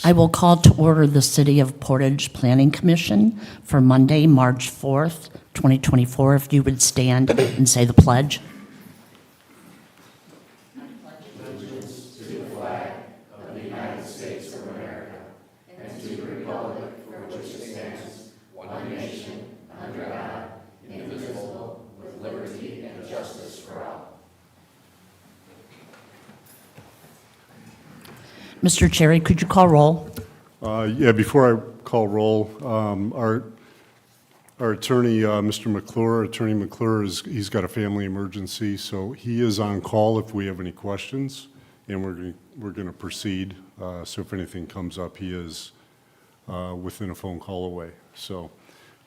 I will call to order the City of Portage Planning Commission for Monday, March 4th, 2024. If you would stand and say the pledge. Mr. Cherry, could you call roll? Yeah, before I call roll, our attorney, Mr. McClure, Attorney McClure, he's got a family emergency, so he is on call if we have any questions, and we're going to proceed. So if anything comes up, he is within a phone call away. So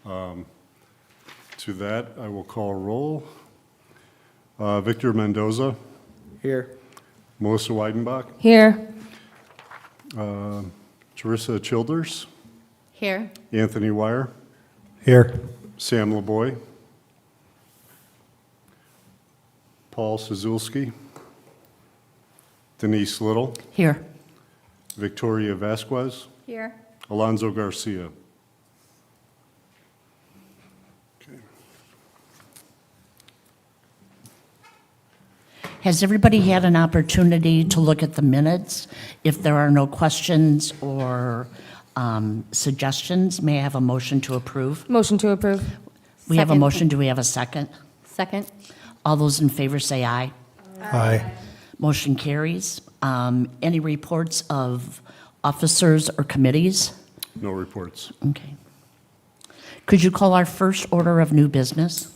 to that, I will call roll. Victor Mendoza. Here. Melissa Weidenbach. Here. Teresa Childers. Here. Anthony Wire. Here. Sam LeBoy. Paul Szulski. Denise Little. Here. Victoria Vasquez. Here. Alonzo Garcia. Okay. Has everybody had an opportunity to look at the minutes? If there are no questions or suggestions, may I have a motion to approve? Motion to approve. We have a Second. motion. Do we have a second? Second. All those in favor say aye. Aye. Motion carries. Any reports of officers or committees? No reports. Okay. Could you call our first order of new business?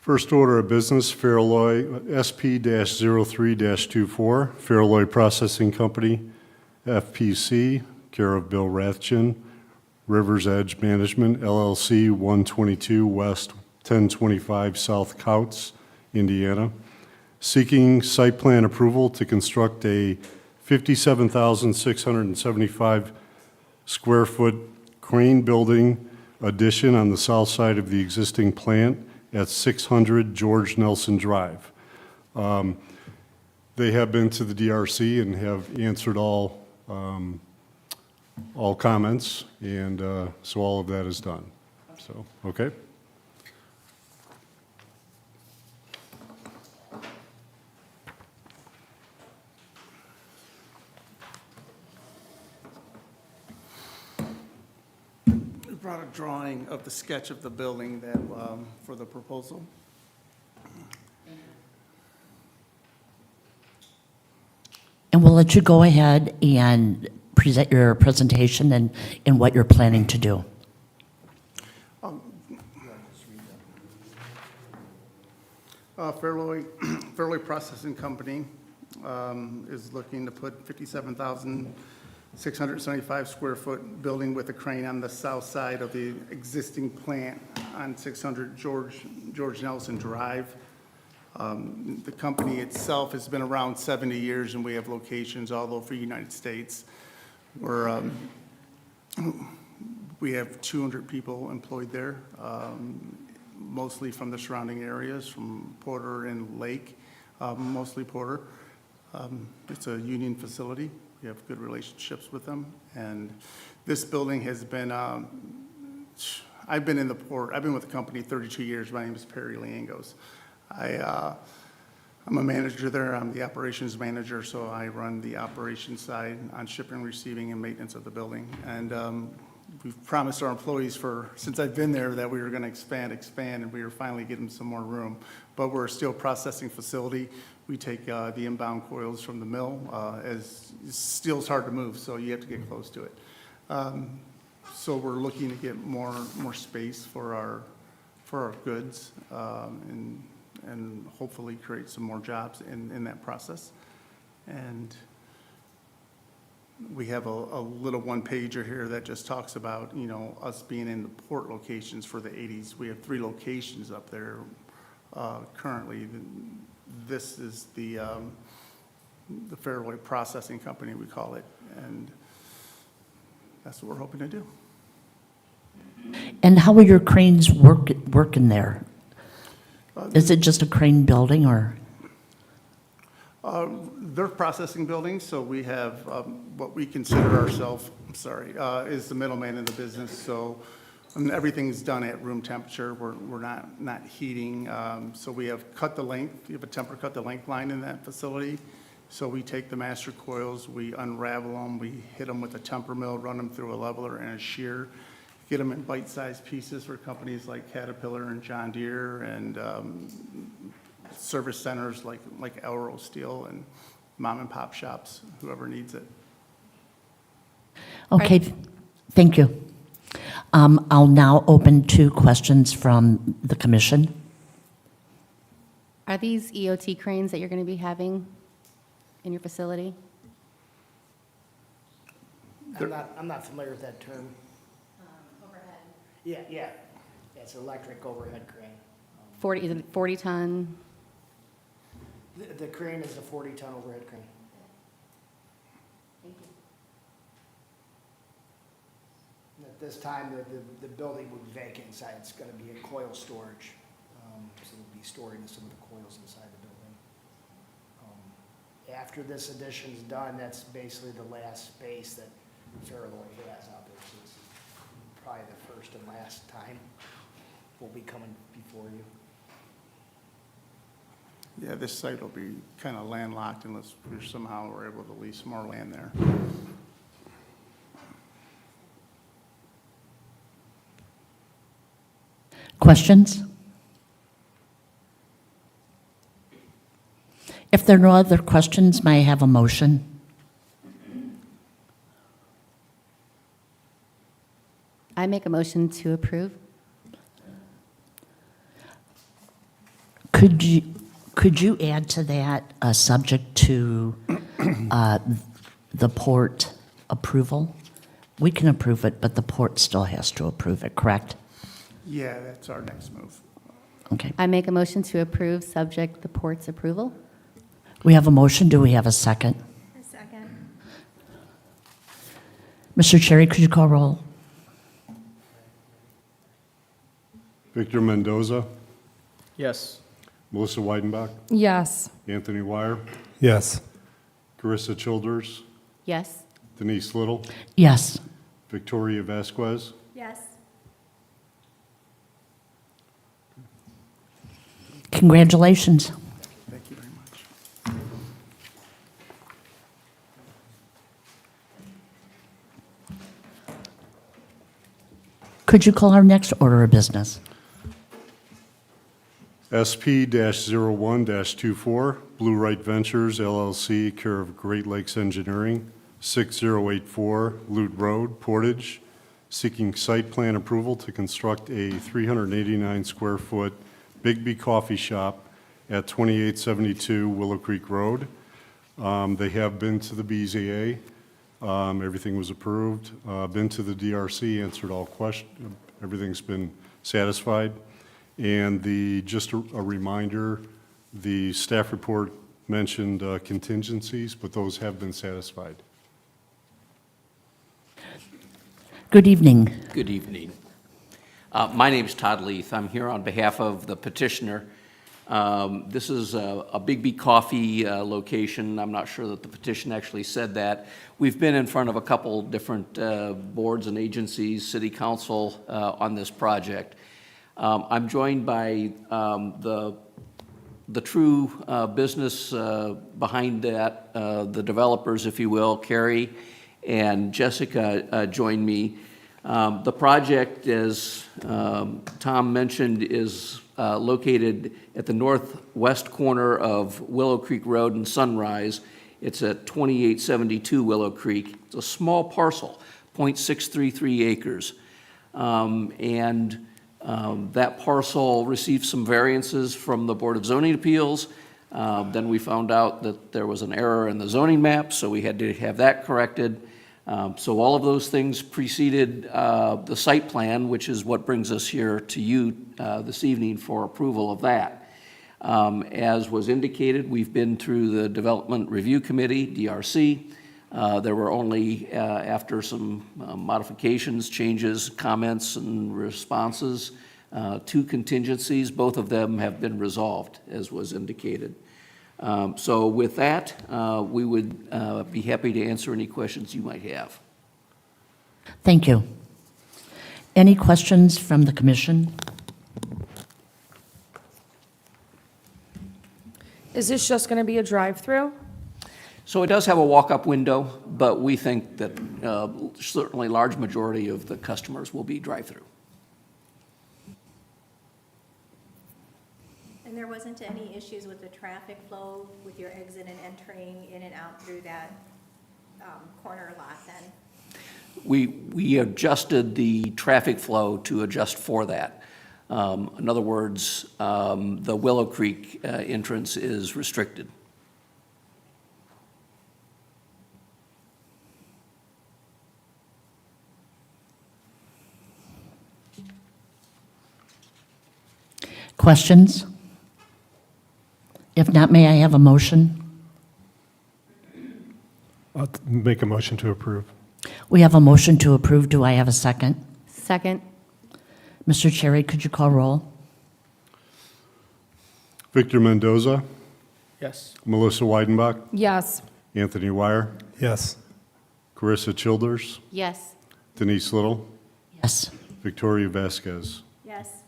First order of business, Faralloy SP-03-24, Faralloy Processing Company, FPC, care of Bill Rathjen, Rivers Edge Management, LLC, 122 West 1025 South Couts, Indiana, seeking site plan approval to construct a 57,675 square foot crane building addition on the south side of the existing plant at 600 George Nelson Drive. They have been to the DRC and have answered all comments, and so all of that is done. So, okay. We brought a drawing of the sketch of the building that, for the proposal. And we'll let you go ahead and present your presentation and what you're planning to do. Faralloy Processing Company is looking to put 57,675 square foot building with a crane on the south side of the existing plant on 600 George Nelson Drive. The company itself has been around 70 years, and we have locations all over the United States. We have 200 people employed there, mostly from the surrounding areas, from Porter and Lake, mostly Porter. It's a union facility. We have good relationships with them. And this building has been, I've been with the company 32 years. My name is Perry Liangos. I'm a manager there. I'm the operations manager, so I run the operations side on shipping, receiving, and maintenance of the building. And we've promised our employees since I've been there that we were going to expand, and we are finally getting some more room. But we're a steel processing facility. We take the inbound coils from the mill. As steel's hard to move, so you have to get close to it. So we're looking to get more space for our goods, and hopefully create some more jobs in that process. And we have a little one-pager here that just talks about, us being in the port locations for the 80s. We have 3 locations up there currently. This is the Faralloy Processing Company, we call it, and that's what we're hoping to do. And how are your cranes working there? Is it just a crane building or? They're processing buildings, so we have what we consider ourselves, is the middleman in the business. So everything's done at room temperature. We're not heating. So we have cut the length. We have a temper cut the length line in that facility. So we take the master coils, we unravel them, we hit them with a temper mill, run them through a leveler and a shear, get them in bite-sized pieces for companies like Caterpillar and John Deere and service centers like Elro Steel and mom and pop shops, whoever needs it. Okay, thank you. I'll now open to questions from the commission. Are these EOT cranes that you're going to be having in your facility? I'm not familiar with that term. Overhead. Yeah, it's electric overhead crane. 40, is it 40 ton? The crane is a 40-ton overhead crane. Thank you. And at this time, the building will be vacant inside. It's going to be a coil storage. So we'll be storing some of the coils inside the building. After this addition's done, that's basically the last space that Fairloy has out there. So this is probably the first and last time we'll be coming before you. Yeah, this site will be kind of landlocked unless we somehow we're able to lease more land there. Questions? If there are no other questions, may I have a motion? I make a motion to approve. Could you add to that, subject to the port approval? We can approve it, but the port still has to approve it, correct? Yeah, that's our next move. Okay. I make a motion to approve, subject the port's approval. We have a motion. Do we have a second? A second. Mr. Cherry, could you call roll? Victor Mendoza, Yes. Melissa Weidenbach, Yes. Anthony Wire, Yes. Carissa Childers, Yes. Denise Little, Yes. Victoria Vasquez, Yes. Congratulations. Thank you very much. Could you call our next order of business? SP-01-24, Blue Right Ventures LLC, care of Great Lakes Engineering, 6084 Lute Road, Portage, seeking site plan approval to construct a 389-square-foot Bigby Coffee Shop at 2872 Willow Creek Road. They have been to the BZA. Everything was approved. Been to the DRC, answered all questions. Everything's been satisfied. And just a reminder, the staff report mentioned contingencies, but those have been satisfied. Good evening. Good evening. My name's Todd Leith. I'm here on behalf of the petitioner. This is a Bigby Coffee location. I'm not sure that the petition actually said that. We've been in front of a couple different boards and agencies, city council, on this project. I'm joined by the true business behind that, the developers, if you will. Carrie and Jessica joined me. The project, as Tom mentioned, is located at the northwest corner of Willow Creek Road and Sunrise. It's at 2872 Willow Creek. It's a small parcel, 0.633 acres. That parcel received some variances from the Board of Zoning Appeals. Then we found out that there was an error in the zoning map, so we had to have that corrected. So all of those things preceded the site plan, which is what brings us here to you this evening for approval of that. As was indicated, we've been through the Development Review Committee, DRC. There were only, after some modifications, changes, comments, and responses, 2 contingencies. Both of them have been resolved, as was indicated. So with that, we would be happy to answer any questions you might have. Thank you. Any questions from the commission? Is this just going to be a drive-through? So it does have a walk-up window, but we think that certainly large majority of the customers will be drive-through. And there wasn't any issues with the traffic flow with your exit and entering in and out through that corner lot then? We adjusted the traffic flow to adjust for that. In other words, the Willow Creek entrance is restricted. Questions? If not, may I have a motion? I'll make a motion to approve. We have a motion to approve. Do I have a second? Second. Mr. Cherry, could you call roll? Victor Mendoza, Yes. Melissa Weidenbach, Yes. Anthony Wire, Yes. Carissa Childers, Yes. Denise Little, Yes. Victoria Vasquez. Yes.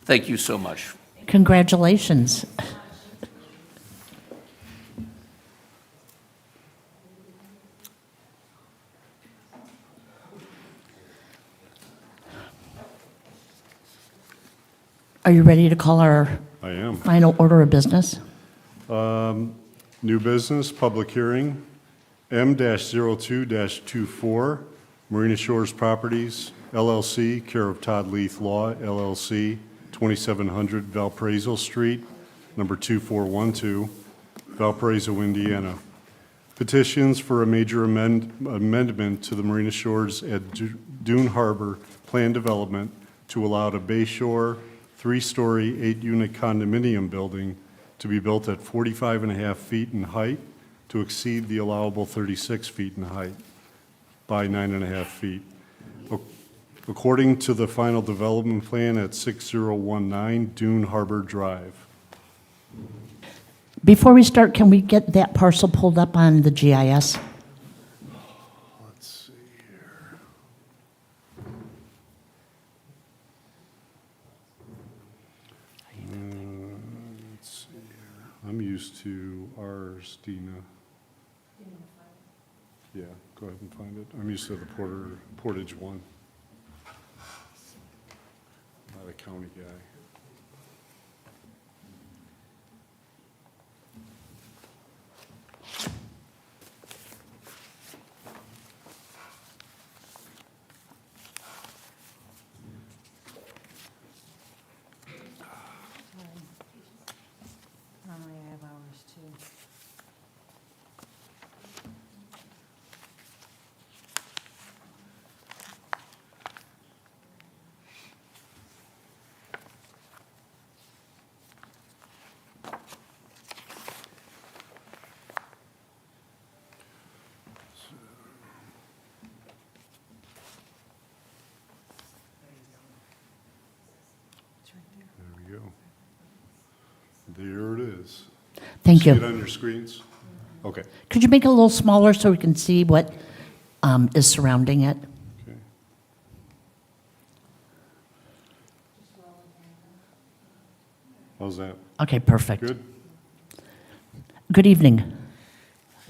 Thank you so much. Congratulations. Are you ready to call our I am. final order of business? New business, public hearing, M-02-24, Marina Shores Properties, LLC, care of Todd Leith Law, LLC, 2700 Valparaiso Street, number 2412, Valparaiso, Indiana. Petitions for a major amendment to the Marina Shores at Dune Harbor Plan Development to allow a Bayshore 3-story, 8-unit condominium building to be built at 45 and a half feet in height to exceed the allowable 36 feet in height by 9 and a half feet. According to the final development plan at 6019 Dune Harbor Drive. Before we start, can we get that parcel pulled up on the GIS? Let's see here. Let's see here. I'm used to ours, Dina. Yeah, go ahead and find it. I'm used to the Portage one. Not a county guy. Normally I have ours too. There we go. There it is. Thank See it you. on your screens? Okay. Could you make it a little smaller so we can see what is surrounding it? Okay. How's that? Okay, perfect. Good? Good evening.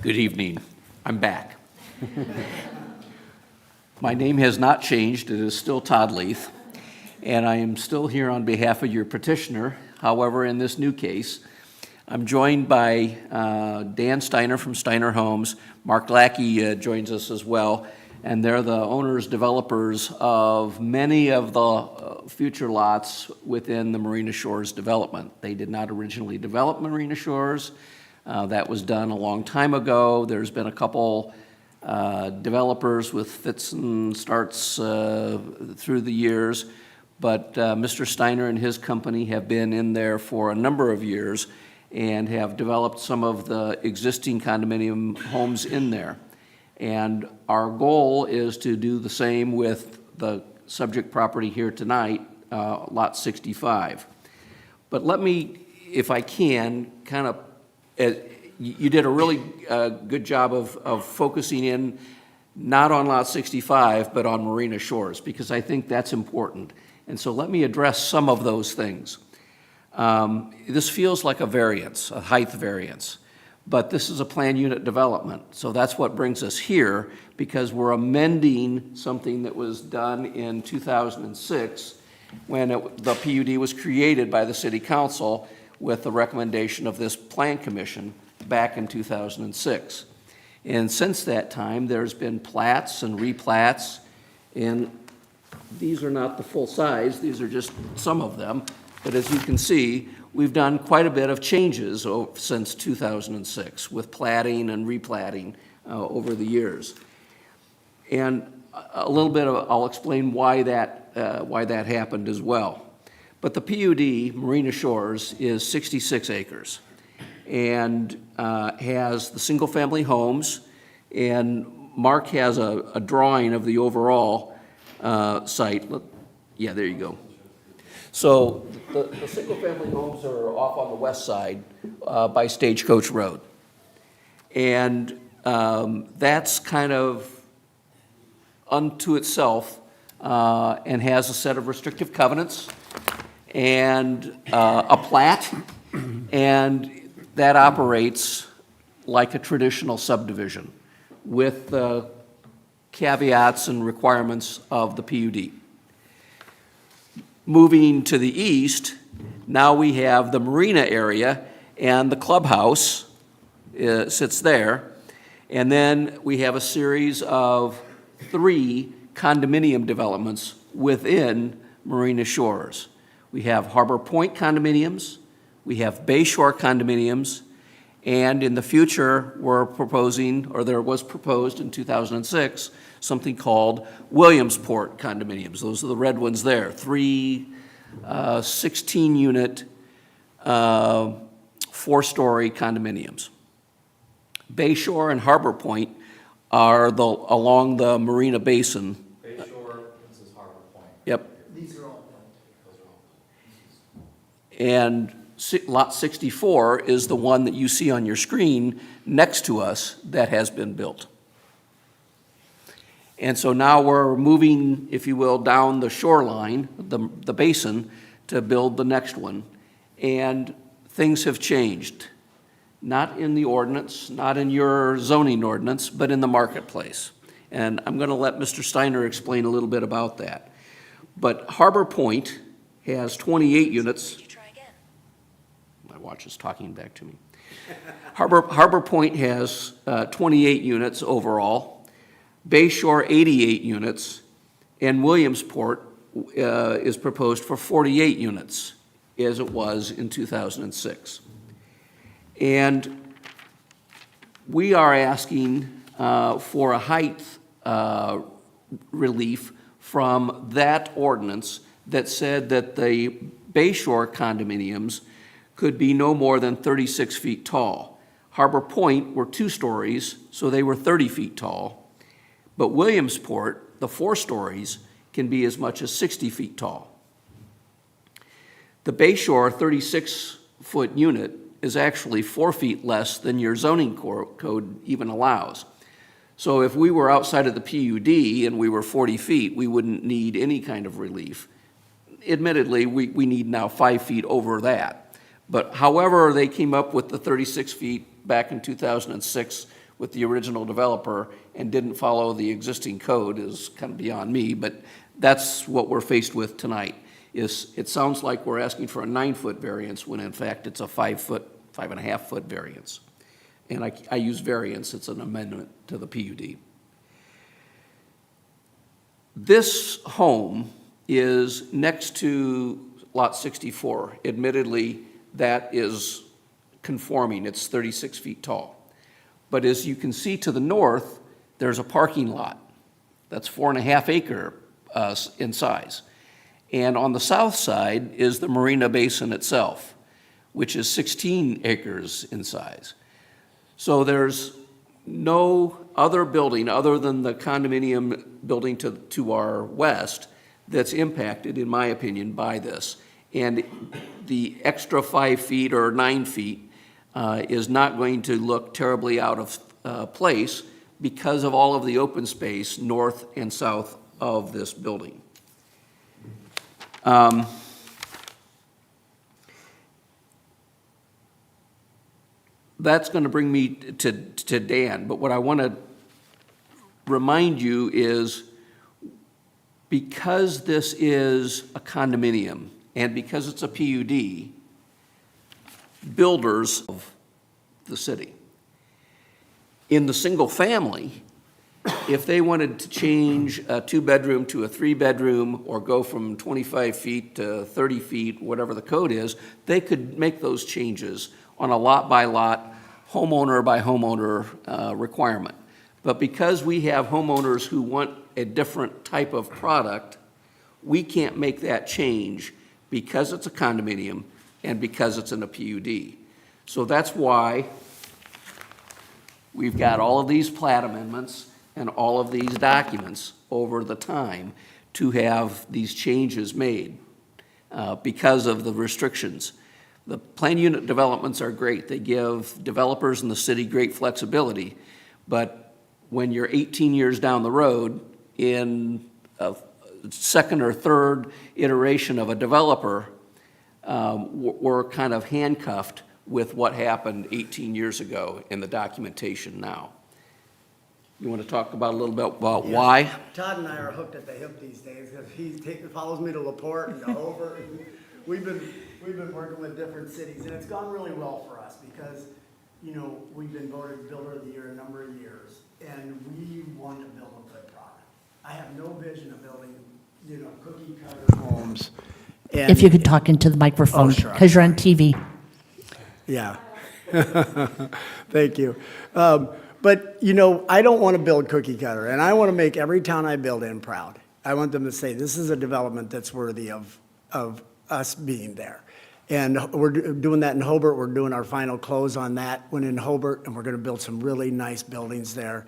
Good evening. I'm back. My name has not changed. It is still Todd Leith, and I am still here on behalf of your petitioner. However, in this new case, I'm joined by Dan Steiner from Steiner Homes. Mark Lackey joins us as well, and they're the owners, developers of many of the future lots within the Marina Shores development. They did not originally develop Marina Shores. That was done a long time ago. There's been a couple developers with fits and starts through the years, but Mr. Steiner and his company have been in there for a number of years and have developed some of the existing condominium homes in there. And our goal is to do the same with the subject property here tonight, Lot 65. But let me if I can, kind of, you did a really good job of focusing in not on Lot 65, but on Marina Shores, because I think that's important. And so let me address some of those things. This feels like a variance, a height variance, but this is a planned unit development. So that's what brings us here, because we're amending something that was done in 2006 when the PUD was created by the City Council with the recommendation of this Plan Commission back in 2006. And since that time, there's been plats and replats, and these are not the full size, these are just some of them. But as you can see, we've done quite a bit of changes since 2006 with platting and replatting over the years. And a little bit I'll explain why that happened as well. But the PUD, Marina Shores, is 66 acres and has the single-family homes, and Mark has a drawing of the overall site. Yeah, there you go. So the single-family homes are off on the west side by Stagecoach Road. And that's kind of unto itself and has a set of restrictive covenants and a plat, and that operates like a traditional subdivision with the caveats and requirements of the PUD. Moving to the east, now we have the marina area, and the clubhouse sits there. And then we have a series of 3 condominium developments within Marina Shores. We have Harbor Point condominiums, we have Bayshore condominiums, and in the future, we're proposing, or there was proposed in 2006, something called Williamsport condominiums. Those are the red ones there, 3 16-unit, 4-story condominiums. Bayshore and Harbor Point are along the Marina Basin. Bayshore, this is Harbor Point. Yep. These are all built. And Lot 64 is the one that you see on your screen next to us that has been built. And so now we're moving, if you will, down the shoreline, the basin, to build the next one. And things have changed, not in the ordinance, not in your zoning ordinance, but in the marketplace. And I'm going to let Mr. Steiner explain a little bit about that. But Harbor Point has 28 units. My watch is talking back to me. Harbor Point has 28 units overall. Bayshore, 88 units, and Williamsport is proposed for 48 units, as it was in 2006. And we are asking for a height relief from that ordinance that said that the Bayshore condominiums could be no more than 36 feet tall. Harbor Point were 2 stories, so they were 30 feet tall. But Williamsport, the 4 stories, can be as much as 60 feet tall. The Bayshore 36-foot unit is actually 4 feet less than your zoning code even allows. So if we were outside of the PUD and we were 40 feet, we wouldn't need any kind of relief. Admittedly, we need now 5 feet over that. But however they came up with the 36 feet back in 2006 with the original developer and didn't follow the existing code is kind of beyond me, but that's what we're faced with tonight. It sounds like we're asking for a 9-foot variance when in fact it's a 5.5-foot variance. And I use variance, it's an amendment to the PUD. This home is next to Lot 64. Admittedly, that is conforming, it's 36 feet tall. But as you can see to the north, there's a parking lot that's 4.5 acre in size. And on the south side is the Marina Basin itself, which is 16 acres in size. So there's no other building other than the condominium building to our west that's impacted, in my opinion, by this. And the extra 5 feet or 9 feet is not going to look terribly out of place because of all of the open space north and south of this building. That's going to bring me to Dan, but what I want to remind you is because this is a condominium and because it's a PUD, builders of the city. In the single family, if they wanted to change a 2-bedroom to a 3-bedroom or go from 25 feet to 30 feet, whatever the code is, they could make those changes on a lot-by-lot, homeowner-by-homeowner requirement. But because we have homeowners who want a different type of product, we can't make that change because it's a condominium and because it's in a PUD. So that's why we've got all of these plat amendments and all of these documents over the time to have these changes made because of the restrictions. The plan unit developments are great. They give developers in the city great flexibility, but when you're 18 years down the road in a second or third iteration of a developer, we're kind of handcuffed with what happened 18 years ago in the documentation now. You want to talk about a little bit about why? Todd and I are hooked at the hip these days, because follows me to LaPorte and to Hobart. We've been working with different cities, and it's gone really well for us, because, you know, we've been voted Builder of the Year a number of years, and we want to build a good product. I have no vision of building, you know, cookie cutter homes. If you could talk into the microphone, Oh, sure. because you're on TV. Yeah. Thank you. But, you know, I don't want to build cookie cutter, and I want to make every town I build in proud. I want them to say, this is a development that's worthy of us being there. And we're doing that in Hobart. We're doing our final close on that one in Hobart, and we're going to build some really nice buildings there.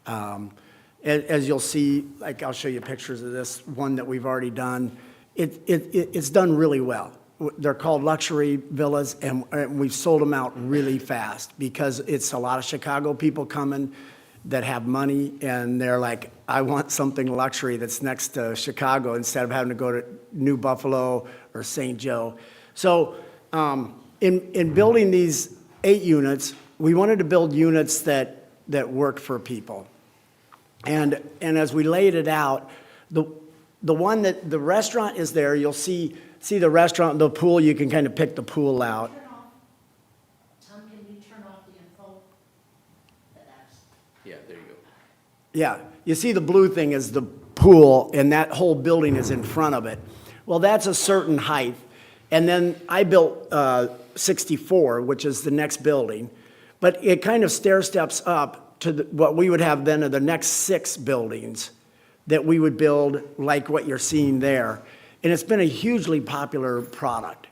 As you'll see, like I'll show you pictures of this one that we've already done. It's done really well. They're called luxury villas, and we've sold them out really fast because it's a lot of Chicago people coming that have money, and they're like, I want something luxury that's next to Chicago instead of having to go to New Buffalo or St. Joe. So in building these 8 units, we wanted to build units that worked for people. And as we laid it out, the one that the restaurant is there, you'll see the restaurant, the pool, you can kind of pick the pool out. Tom, can you turn off the info? Yeah, there you go. Yeah, you see the blue thing is the pool, and that whole building is in front of it. Well, that's a certain height. And then I built 64, which is the next building. But it kind of stair steps up to what we would have then of the next 6 buildings that we would build like what you're seeing there. And it's been a hugely popular product.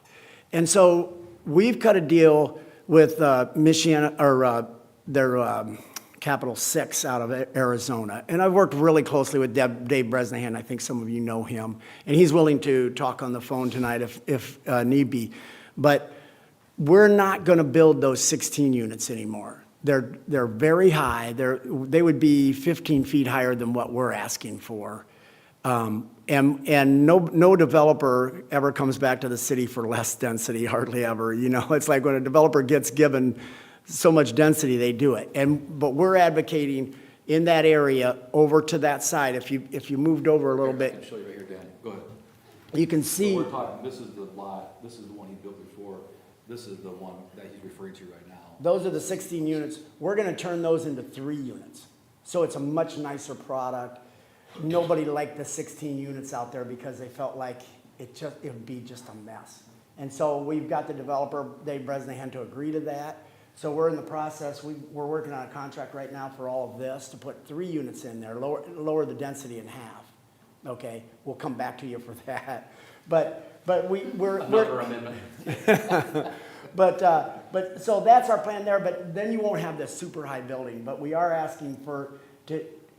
And so we've cut a deal with Michiana, or their Capital 6 out of Arizona. And I've worked really closely with Dave Bresnahan. I think some of you know him. And he's willing to talk on the phone tonight if need be. But we're not going to build those 16 units anymore. They're very high. They would be 15 feet higher than what we're asking for. And no developer ever comes back to the city for less density, hardly ever. You know, it's like when a developer gets given so much density, they do it. But we're advocating in that area over to that side. If you moved over a little I bit, can show you right here, Dan. Go ahead. you can So see. we're talking, this is the lot, this is the one he built before, this is the one that he's referring to right now. Those are the 16 units. We're going to turn those into 3 units. So it's a much nicer product. Nobody liked the 16 units out there because they felt like it would be just a mess. And so we've got the developer, Dave Bresnahan, to agree to that. So we're in the process. We're working on a contract right now for all of this to put 3 units in there, lower the density in half. Okay, we'll come back to you for that. But we're Another amendment. But so that's our plan there, but then you won't have this super high building, but we are asking for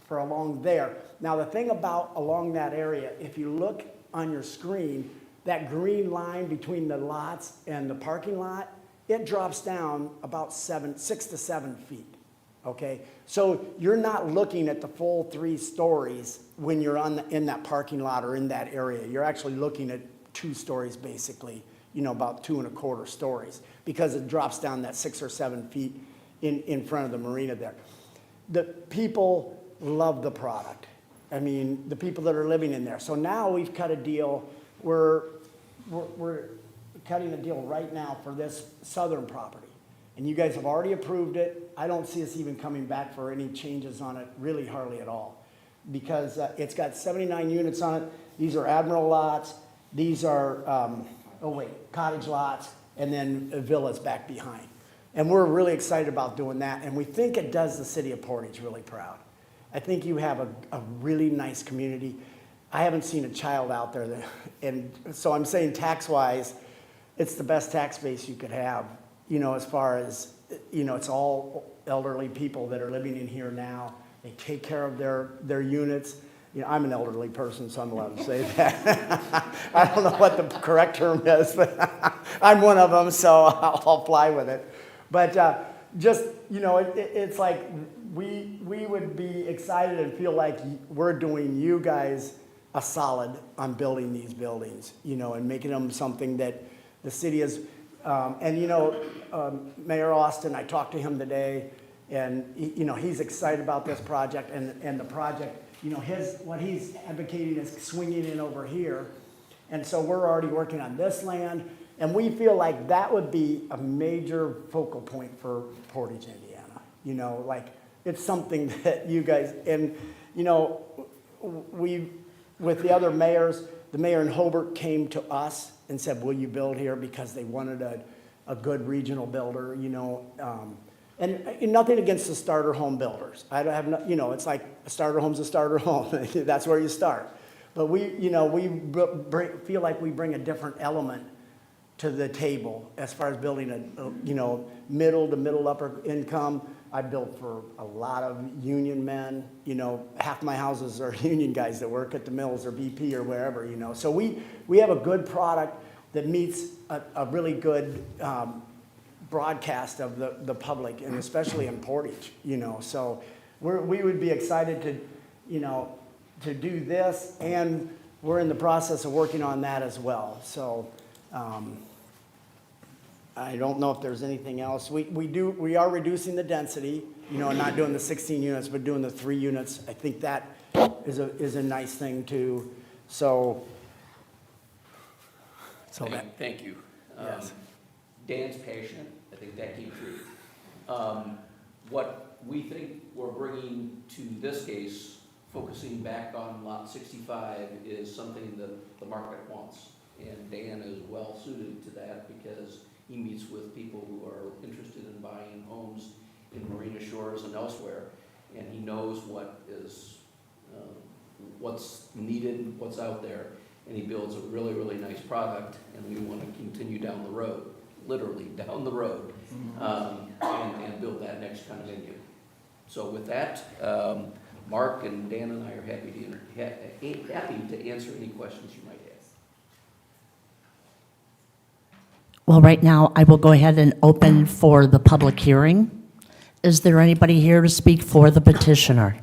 along there. Now, the thing about along that area, if you look on your screen, that green line between the lots and the parking lot, it drops down about 6 to 7 feet, okay? So you're not looking at the full 3 stories when you're in that parking lot or in that area. You're actually looking at 2 stories basically, about 2 1/4 stories, because it drops down that 6 or 7 feet in front of the marina there. The people love the product. I mean, the people that are living in there. So now we've cut a deal, we're cutting a deal right now for this southern property. And you guys have already approved it. I don't see us even coming back for any changes on it, really hardly at all. Because it's got 79 units on it. These are Admiral lots. These are, cottage lots, and then villas back behind. And we're really excited about doing that. And we think it does the city of Portage really proud. I think you have a really nice community. I haven't seen a child out there and so I'm saying tax-wise, it's the best tax base you could have, as far as, it's all elderly people that are living in here now. They take care of their units. I'm an elderly person, so I'm allowed to say that. I don't know what the correct term is, but I'm one of them, so I'll fly with it. But it's like we would be excited and feel like we're doing you guys a solid on building these buildings, and making them something that the city is. Mayor Austin, I talked to him today, and he's excited about this project and the project. What he's advocating is swinging in over here, and so we're already working on this land, and we feel like that would be a major focal point for Portage, Indiana. Like it's something that you guys and we with the other mayors, the mayor in Hobart came to us and said, "Will you build here?" Because they wanted a good regional builder, And nothing against the starter home builders. I don't have, it's like a starter home's a starter home. That's where you start. But we feel like we bring a different element to the table as far as building middle to middle upper income. I built for a lot of union men. Half my houses are union guys that work at the mills or BP or wherever. So we have a good product that meets a really good broadcast of the public, and especially in Portage, So we would be excited to do this, and we're in the process of working on that as well. So I don't know if there's anything else. We are reducing the density, and not doing the 16 units, but doing the 3 units. I think that is a nice thing too. So Thank you. Yes. Dan's passionate. I think that came through. What we think we're bringing to this case, focusing back on lot 65, is something that the market wants. And Dan is well suited to that because he meets with people who are interested in buying homes in Marina Shores and elsewhere. And he knows what is, what's needed, what's out there. And he builds a really, really nice product, and we want to continue down the road, literally down the road, and build that next condominium. So with that, Mark and Dan and I are happy to answer any questions you might have. Well, right now, I will go ahead and open for the public hearing. Is there anybody here to speak for the petitioner?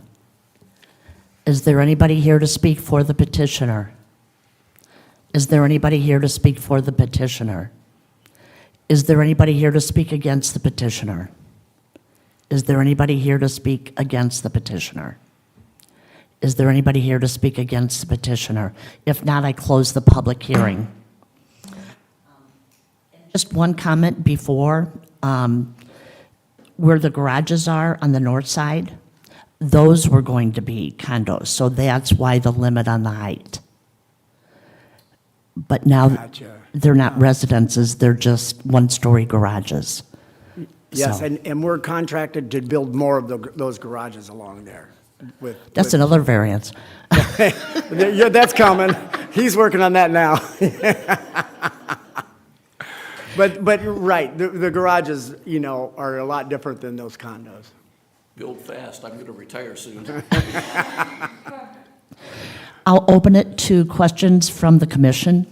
Is there anybody here to speak for the petitioner? Is there anybody here to speak for the petitioner? Is there anybody here to speak against the petitioner? Is there anybody here to speak against the petitioner? Is there anybody here to speak against the petitioner? If not, I close the public hearing. Just one comment before, where the garages are on the north side, those were going to be condos, so that's why the limit on the height. But now Gotcha. they're not residences, they're just one-story garages. Yes, So- and we're contracted to build more of those garages along there. That's another variance. Yeah, that's coming. He's working on that now. But you're right, the garages, are a lot different than those condos. Build fast. I'm going to retire soon. I'll open it to questions from the commission.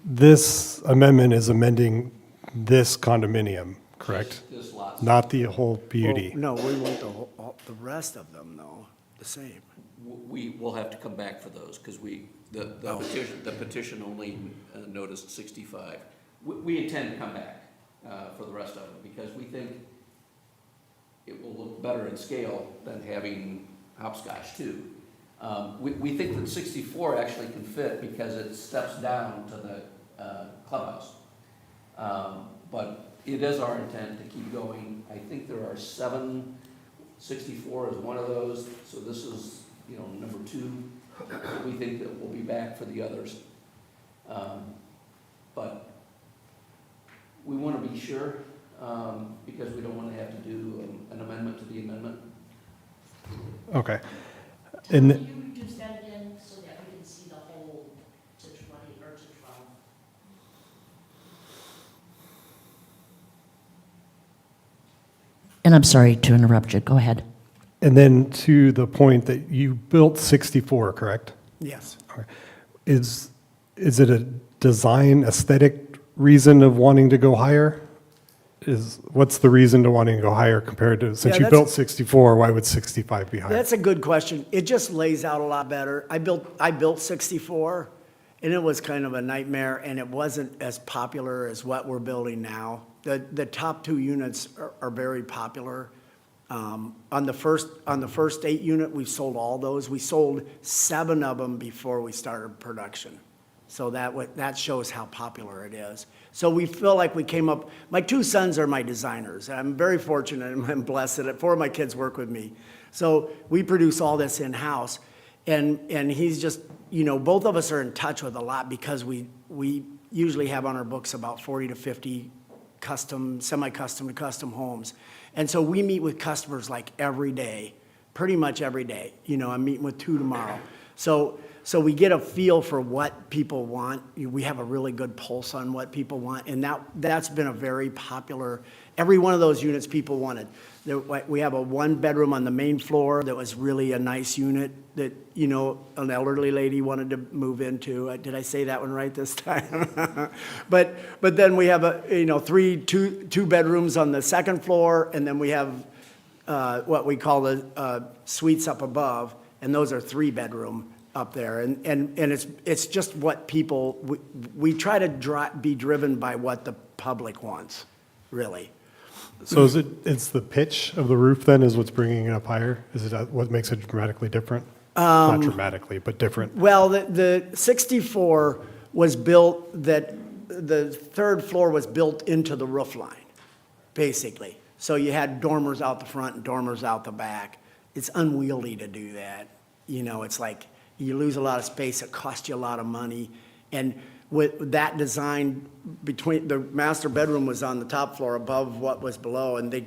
This amendment is amending this condominium, correct? This lot. Not the whole beauty. Well, no, we want the rest of them, though, the same. We will have to come back for those, because the petition only noticed 65. We intend to come back for the rest of them, because we think it will look better in scale than having hopscotch too. We think that 64 actually can fit because it steps down to the clubhouse. But it is our intent to keep going. I think there are 7, 64 is one of those, so this is, number 2. We think that we'll be back for the others. But we want to be sure, because we don't want to have to do an amendment to the amendment. Okay. Can And you reduce that again so that we can see the whole to 20 or to 12? And I'm sorry to interrupt you. Go ahead. then to the point that you built 64, correct? Yes. Okay. Is it a design aesthetic reason of wanting to go higher? What's the reason to wanting to go higher compared to, since Yeah, you built 64, why would 65 be higher? That's a good question. It just lays out a lot better. I built 64, and it was kind of a nightmare, and it wasn't as popular as what we're building now. The top 2 units are very popular. On the first 8 unit, we sold all those. We sold 7 of them before we started production. So that shows how popular it is. So we feel like we came up, my 2 sons are my designers. I'm very fortunate and blessed that 4 of my kids work with me. So we produce all this in-house. And he's just, both of us are in touch with a lot because we usually have on our books about 40 to 50 custom, semi-custom to custom homes. And so we meet with customers like every day, pretty much every day. I'm meeting with 2 tomorrow. So we get a feel for what people want. We have a really good pulse on what people want, and that's been a very popular, every one of those units people wanted. We have a 1-bedroom on the main floor that was really a nice unit that, an elderly lady wanted to move into. Did I say that one right this time? But then we have 2 bedrooms on the 2nd floor, and then we have what we call the suites up above, and those are 3-bedroom. Up there, and it's just what people, we try to be driven by what the public wants, really. So it's the pitch of the roof then is what's bringing it up higher? Is it what makes it dramatically different? Not dramatically, but different. Well, the 64 was built, that the 3rd floor was built into the roof line, basically. So you had dormers out the front and dormers out the back. It's unwieldy to do that. It's like, you lose a lot of space, it costs you a lot of money. And with that design, between the master bedroom was on the top floor above what was below, and they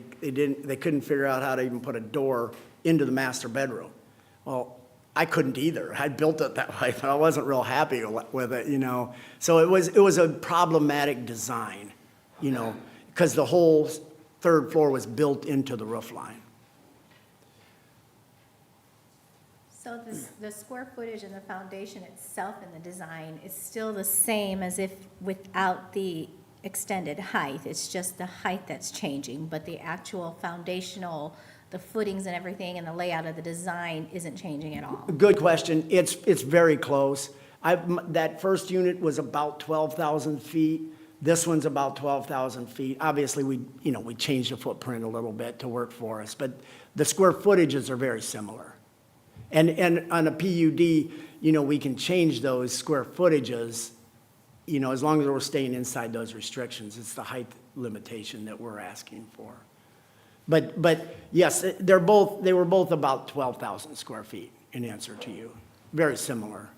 couldn't figure out how to even put a door into the master bedroom. Well, I couldn't either. I built it that way, but I wasn't real happy with it, So it was a problematic design, because the whole 3rd floor was built into the roof line. So the square footage and the foundation itself in the design is still the same as if without the extended height. It's just the height that's changing, but the actual foundational, the footings and everything and the layout of the design isn't changing at all. Good question. It's very close. That first unit was about 12,000 feet. This one's about 12,000 feet. Obviously, we changed the footprint a little bit to work for us, but the square footages are very similar. And on a PUD, we can change those square footages, as long as we're staying inside those restrictions. It's the height limitation that we're asking for. But yes, they were both about 12,000 square feet, in answer to you. Very similar.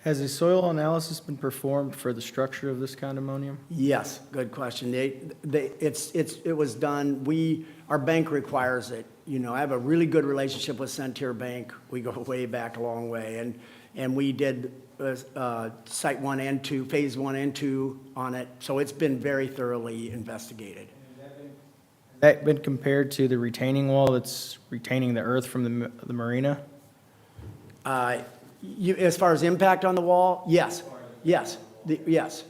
Has a soil analysis been performed for the structure of this condominium? Yes, good question. It was done. Our bank requires it. I have a really good relationship with Centier Bank. We go way back a long way, and we did site 1 and 2, phase 1 and 2 on it. So it's been very thoroughly investigated. Has That been compared to the retaining wall that's retaining the earth from the marina? As far as impact on the wall, yes, yes, yes.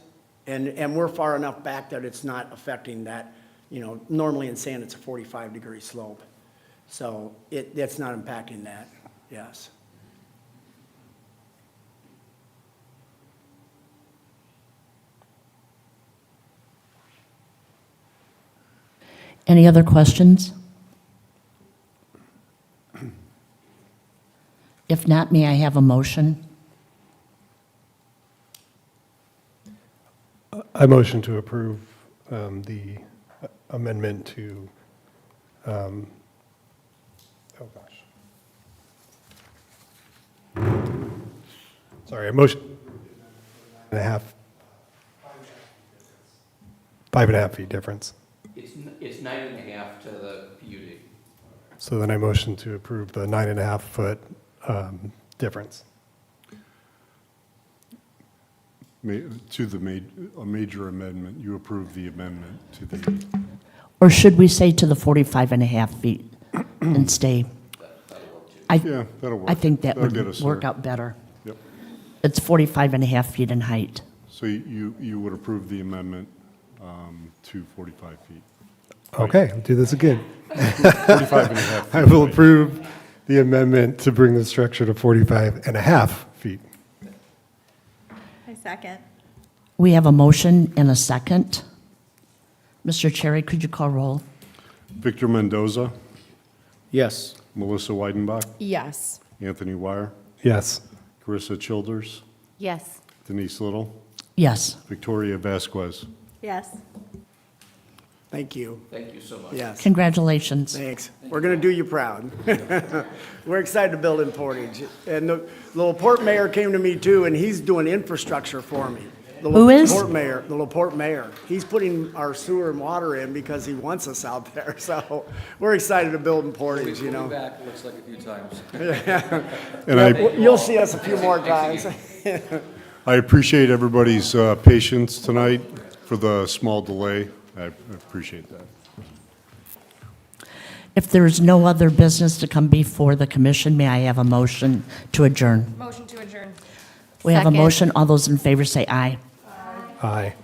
And we're far enough back that it's not affecting that. Normally in sand, it's a 45-degree slope. So that's not impacting that, yes. Any other questions? If not, may I have a motion? I motion to approve the amendment to, oh gosh. Sorry, a motion, 5.5 feet difference. It's 9.5 to the PUD. So then I motion to approve the 9.5 foot difference. To a major amendment, you approve the amendment to the, Or should we say to the 45.5 feet and stay? yeah, that'll work. I think that That'll get would us work there. out better. Yep. It's 45.5 feet in height. So you would approve the amendment to 45 feet? Okay, I'll do this again. 45.5 feet. I will approve the amendment to bring the structure to 45.5 feet. I second. We have a motion and a second. Mr. Cherry, could you call roll? Victor Mendoza, Yes. Melissa Weidenbach, Yes. Anthony Wire, Yes. Carissa Childers, Yes. Denise Little, Yes. Victoria Vasquez. Yes. Thank you, Thank you so much. yes. Congratulations. Thanks. We're going to do you proud. We're excited to build in Portage. And the LaPorte mayor came to me too, and he's doing infrastructure for me. The Who is? The LaPorte mayor. He's putting our sewer and water in because he wants us out there. So we're excited to build in Portage, you We'll know. be back, looks like a few times. And I You'll see us a few more times. I appreciate everybody's patience tonight for the small delay. I appreciate that. If there is no other business to come before the commission, may I have a motion to adjourn? Motion to adjourn. We have a Second. motion. All those in favor say aye. Aye.